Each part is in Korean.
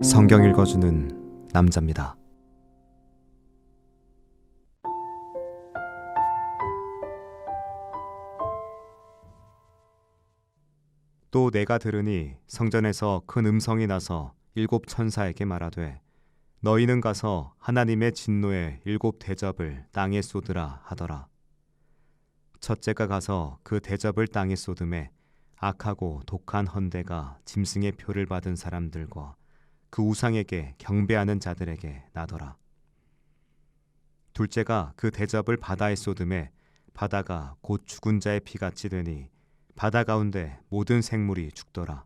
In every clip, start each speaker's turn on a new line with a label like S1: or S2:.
S1: 성경 읽어주는 남자입니다. 또 내가 들으니 성전에서 큰 음성이 나서 일곱 천사에게 말하되 너희는 가서 하나님의 진노의 일곱 대접을 땅에 쏟으라 하더라. 첫째가 가서 그 대접을 땅에 쏟음에 악하고 독한 헌대가 짐승의 표를 받은 사람들과 그 우상에게 경배하는 자들에게 나더라. 둘째가 그 대접을 바다에 쏟음에 바다가 곧 죽은 자의 피같이 되니 바다 가운데 모든 생물이 죽더라.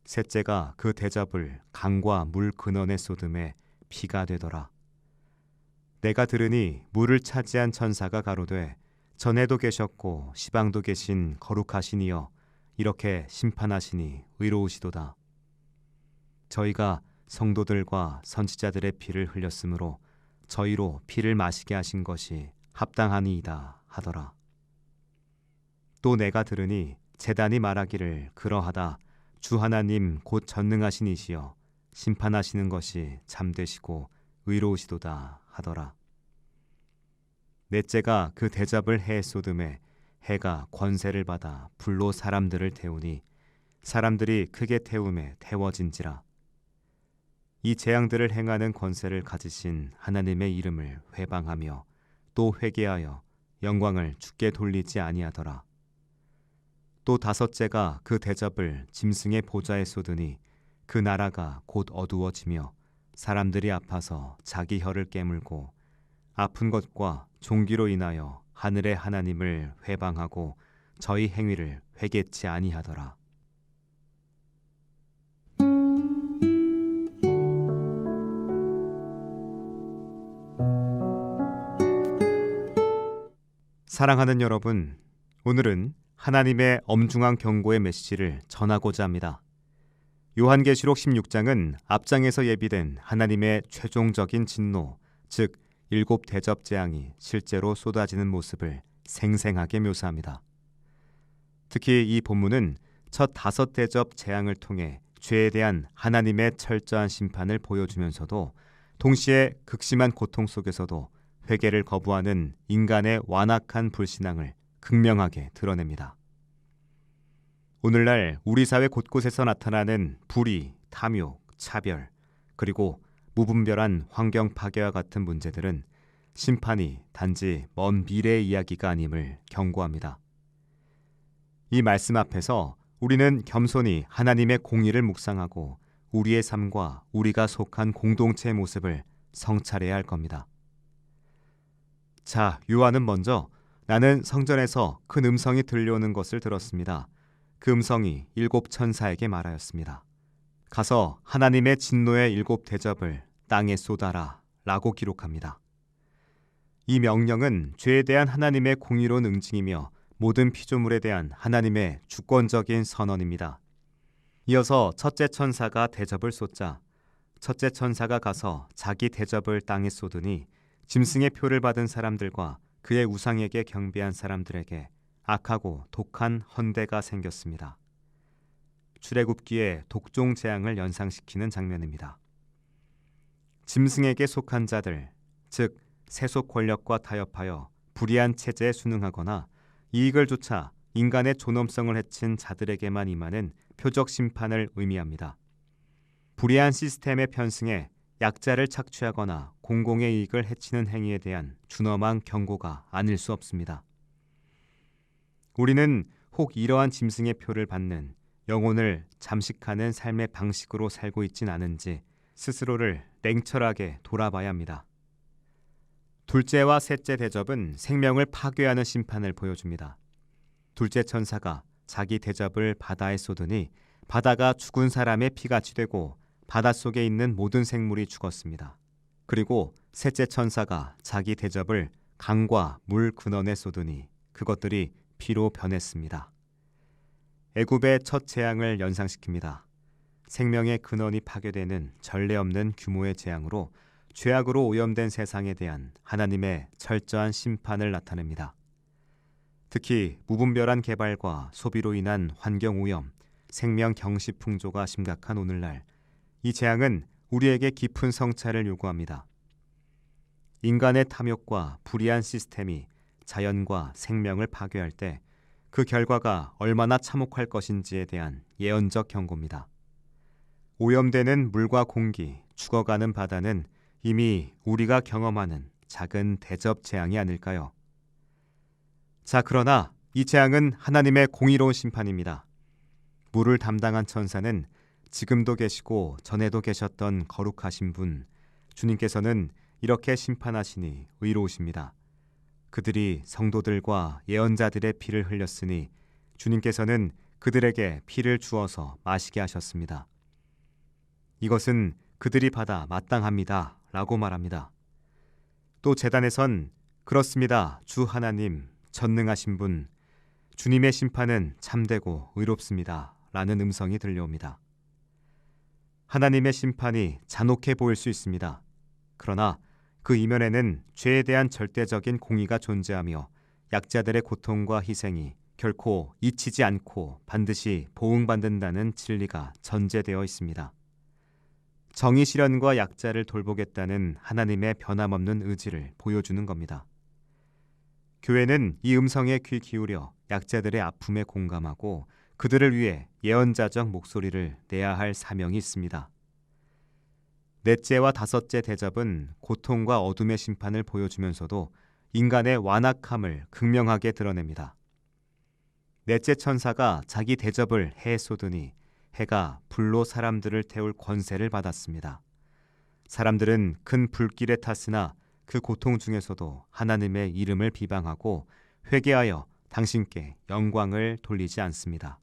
S1: 셋째가 그 대접을 강과 물 근원에 쏟음에 피가 되더라. 내가 들으니 물을 차지한 천사가 가로되 전에도 계셨고 시방도 계신 거룩하신 이여 이렇게 심판하시니 의로우시도다. 저희가 성도들과 선지자들의 피를 흘렸으므로 저희로 피를 마시게 하신 것이 합당하니이다 하더라. 또 내가 들으니 제단이 말하기를 그러하다. 주 하나님 곧 전능하신 이시여 심판하시는 것이 참되시고 의로우시도다 하더라. 넷째가 그 대접을 해에 쏟음에 해가 권세를 받아 불로 사람들을 태우니 사람들이 크게 태움에 태워진지라. 이 재앙들을 행하는 권세를 가지신 하나님의 이름을 회방하며 또 회개하여 영광을 주께 돌리지 아니하더라. 또 다섯째가 그 대접을 짐승의 보좌에 쏟으니 그 나라가 곧 어두워지며 사람들이 아파서 자기 혀를 깨물고 아픈 것과 종기로 인하여 하늘의 하나님을 회방하고 저희 행위를 회개치 아니하더라. 사랑하는 여러분, 오늘은 하나님의 엄중한 경고의 메시지를 전하고자 합니다. 요한계시록 16장은 앞장에서 예비된 하나님의 최종적인 진노, 즉 일곱 대접 재앙이 실제로 쏟아지는 모습을 생생하게 묘사합니다. 특히 이 본문은 첫 다섯 대접 재앙을 통해 죄에 대한 하나님의 철저한 심판을 보여주면서도 동시에 극심한 고통 속에서도 회개를 거부하는 인간의 완악한 불신앙을 극명하게 드러냅니다. 오늘날 우리 사회 곳곳에서 나타나는 불의, 탐욕, 차별, 그리고 무분별한 환경 파괴와 같은 문제들은 심판이 단지 먼 미래의 이야기가 아님을 경고합니다. 이 말씀 앞에서 우리는 겸손히 하나님의 공의를 묵상하고 우리의 삶과 우리가 속한 공동체의 모습을 성찰해야 할 겁니다. 자, 요한은 먼저 나는 성전에서 큰 음성이 들려오는 것을 들었습니다. 그 음성이 일곱 천사에게 말하였습니다. 가서 하나님의 진노의 일곱 대접을 땅에 쏟아라 라고 기록합니다. 이 명령은 죄에 대한 하나님의 공의로운 응징이며 모든 피조물에 대한 하나님의 주권적인 선언입니다. 이어서 첫째 천사가 대접을 쏟자 첫째 천사가 가서 자기 대접을 땅에 쏟으니 짐승의 표를 받은 사람들과 그의 우상에게 경배한 사람들에게 악하고 독한 헌대가 생겼습니다. 출애굽기의 독종 재앙을 연상시키는 장면입니다. 짐승에게 속한 자들, 즉 세속 권력과 타협하여 불의한 체제에 순응하거나 이익을 쫓아 인간의 존엄성을 해친 자들에게만 임하는 표적 심판을 의미합니다. 불의한 시스템에 편승해 약자를 착취하거나 공공의 이익을 해치는 행위에 대한 준엄한 경고가 아닐 수 없습니다. 우리는 혹 이러한 짐승의 표를 받는 영혼을 잠식하는 삶의 방식으로 살고 있진 않은지 스스로를 냉철하게 돌아봐야 합니다. 둘째와 셋째 대접은 생명을 파괴하는 심판을 보여줍니다. 둘째 천사가 자기 대접을 바다에 쏟으니 바다가 죽은 사람의 피같이 되고 바닷속에 있는 모든 생물이 죽었습니다. 그리고 셋째 천사가 자기 대접을 강과 물 근원에 쏟으니 그것들이 피로 변했습니다. 애굽의 첫 재앙을 연상시킵니다. 생명의 근원이 파괴되는 전례 없는 규모의 재앙으로 죄악으로 오염된 세상에 대한 하나님의 철저한 심판을 나타냅니다. 특히 무분별한 개발과 소비로 인한 환경 오염, 생명 경시 풍조가 심각한 오늘날 이 재앙은 우리에게 깊은 성찰을 요구합니다. 인간의 탐욕과 불의한 시스템이 자연과 생명을 파괴할 때 그 결과가 얼마나 참혹할 것인지에 대한 예언적 경고입니다. 오염되는 물과 공기, 죽어가는 바다는 이미 우리가 경험하는 작은 대접 재앙이 아닐까요? 자, 그러나 이 재앙은 하나님의 공의로운 심판입니다. 물을 담당한 천사는 지금도 계시고 전에도 계셨던 거룩하신 분, 주님께서는 이렇게 심판하시니 의로우십니다. 그들이 성도들과 예언자들의 피를 흘렸으니 주님께서는 그들에게 피를 주어서 마시게 하셨습니다. 이것은 그들이 받아 마땅합니다 라고 말합니다. 또 제단에선 그렇습니다. 주 하나님, 전능하신 분, 주님의 심판은 참되고 의롭습니다 라는 음성이 들려옵니다. 하나님의 심판이 잔혹해 보일 수 있습니다. 그러나 그 이면에는 죄에 대한 절대적인 공의가 존재하며 약자들의 고통과 희생이 결코 잊히지 않고 반드시 보응받는다는 진리가 전제되어 있습니다. 정의 실현과 약자를 돌보겠다는 하나님의 변함없는 의지를 보여주는 겁니다. 교회는 이 음성에 귀 기울여 약자들의 아픔에 공감하고 그들을 위해 예언자적 목소리를 내야 할 사명이 있습니다. 넷째와 다섯째 대접은 고통과 어둠의 심판을 보여주면서도 인간의 완악함을 극명하게 드러냅니다. 넷째 천사가 자기 대접을 해에 쏟으니 해가 불로 사람들을 태울 권세를 받았습니다. 사람들은 큰 불길에 탔으나 그 고통 중에서도 하나님의 이름을 비방하고 회개하여 당신께 영광을 돌리지 않습니다.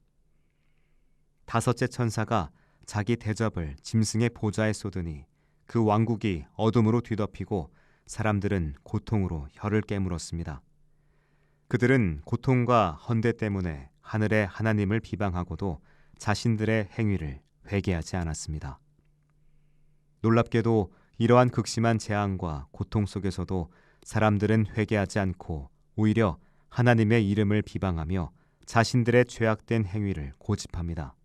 S1: 다섯째 천사가 자기 대접을 짐승의 보좌에 쏟으니 그 왕국이 어둠으로 뒤덮이고 사람들은 고통으로 혀를 깨물었습니다. 그들은 고통과 헌대 때문에 하늘의 하나님을 비방하고도 자신들의 행위를 회개하지 않았습니다. 놀랍게도 이러한 극심한 재앙과 고통 속에서도 사람들은 회개하지 않고 오히려 하나님의 이름을 비방하며 자신들의 죄악된 행위를 고집합니다.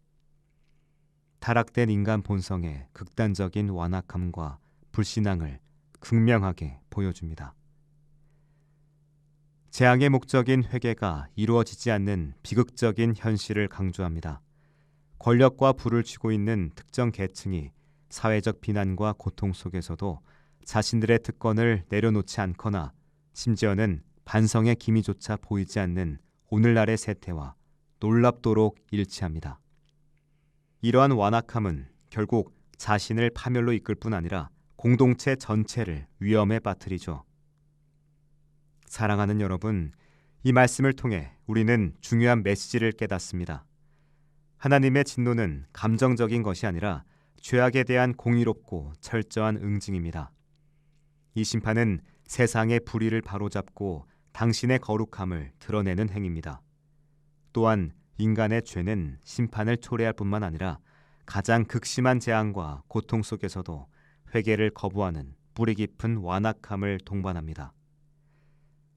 S1: 타락된 인간 본성의 극단적인 완악함과 불신앙을 극명하게 보여줍니다. 재앙의 목적인 회개가 이루어지지 않는 비극적인 현실을 강조합니다. 권력과 부를 쥐고 있는 특정 계층이 사회적 비난과 고통 속에서도 자신들의 특권을 내려놓지 않거나 심지어는 반성의 기미조차 보이지 않는 오늘날의 세태와 놀랍도록 일치합니다. 이러한 완악함은 결국 자신을 파멸로 이끌 뿐 아니라 공동체 전체를 위험에 빠뜨리죠. 사랑하는 여러분, 이 말씀을 통해 우리는 중요한 메시지를 깨닫습니다. 하나님의 진노는 감정적인 것이 아니라 죄악에 대한 공의롭고 철저한 응징입니다. 이 심판은 세상의 불의를 바로잡고 당신의 거룩함을 드러내는 행위입니다. 또한 인간의 죄는 심판을 초래할 뿐만 아니라 가장 극심한 재앙과 고통 속에서도 회개를 거부하는 뿌리 깊은 완악함을 동반합니다.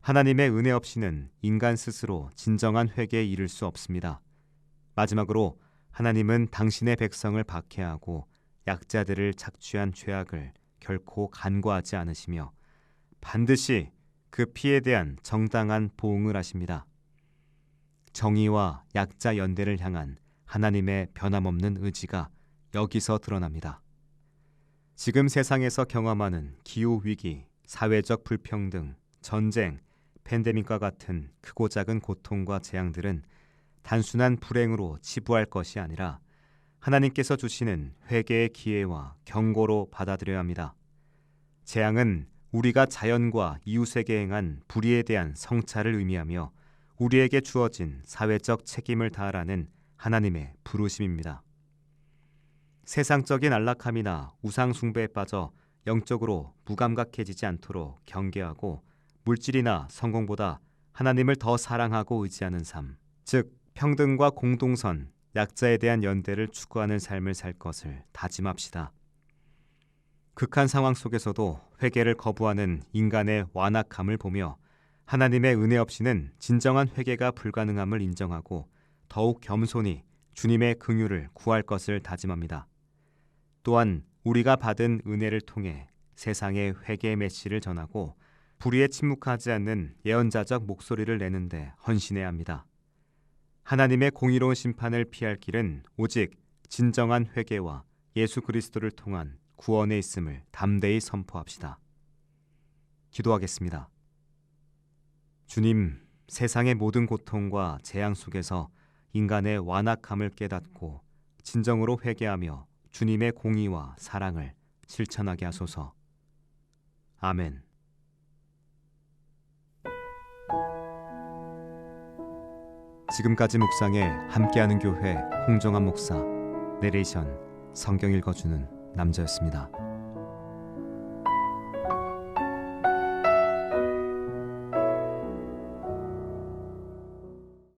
S1: 하나님의 은혜 없이는 인간 스스로 진정한 회개에 이를 수 없습니다. 마지막으로 하나님은 당신의 백성을 박해하고 약자들을 착취한 죄악을 결코 간과하지 않으시며 반드시 그 피에 대한 정당한 보응을 하십니다. 정의와 약자 연대를 향한 하나님의 변함없는 의지가 여기서 드러납니다. 지금 세상에서 경험하는 기후위기, 사회적 불평등, 전쟁, 팬데믹과 같은 크고 작은 고통과 재앙들은 단순한 불행으로 치부할 것이 아니라 하나님께서 주시는 회개의 기회와 경고로 받아들여야 합니다. 재앙은 우리가 자연과 이웃에게 행한 불의에 대한 성찰을 의미하며 우리에게 주어진 사회적 책임을 다하라는 하나님의 부르심입니다. 세상적인 안락함이나 우상 숭배에 빠져 영적으로 무감각해지지 않도록 경계하고 물질이나 성공보다 하나님을 더 사랑하고 의지하는 삶, 즉 평등과 공동선, 약자에 대한 연대를 추구하는 삶을 살 것을 다짐합시다. 극한 상황 속에서도 회개를 거부하는 인간의 완악함을 보며 하나님의 은혜 없이는 진정한 회개가 불가능함을 인정하고 더욱 겸손히 주님의 긍휼을 구할 것을 다짐합니다. 또한 우리가 받은 은혜를 통해 세상에 회개의 메시를 전하고 불의에 침묵하지 않는 예언자적 목소리를 내는데 헌신해야 합니다. 하나님의 공의로운 심판을 피할 길은 오직 진정한 회개와 예수 그리스도를 통한 구원에 있음을 담대히 선포합시다. 기도하겠습니다. 주님, 세상의 모든 고통과 재앙 속에서 인간의 완악함을 깨닫고 진정으로 회개하며 주님의 공의와 사랑을 실천하게 하소서. 아멘. 지금까지 묵상에 함께하는 교회 홍정한 목사, 내레이션 성경 읽어주는 남자였습니다.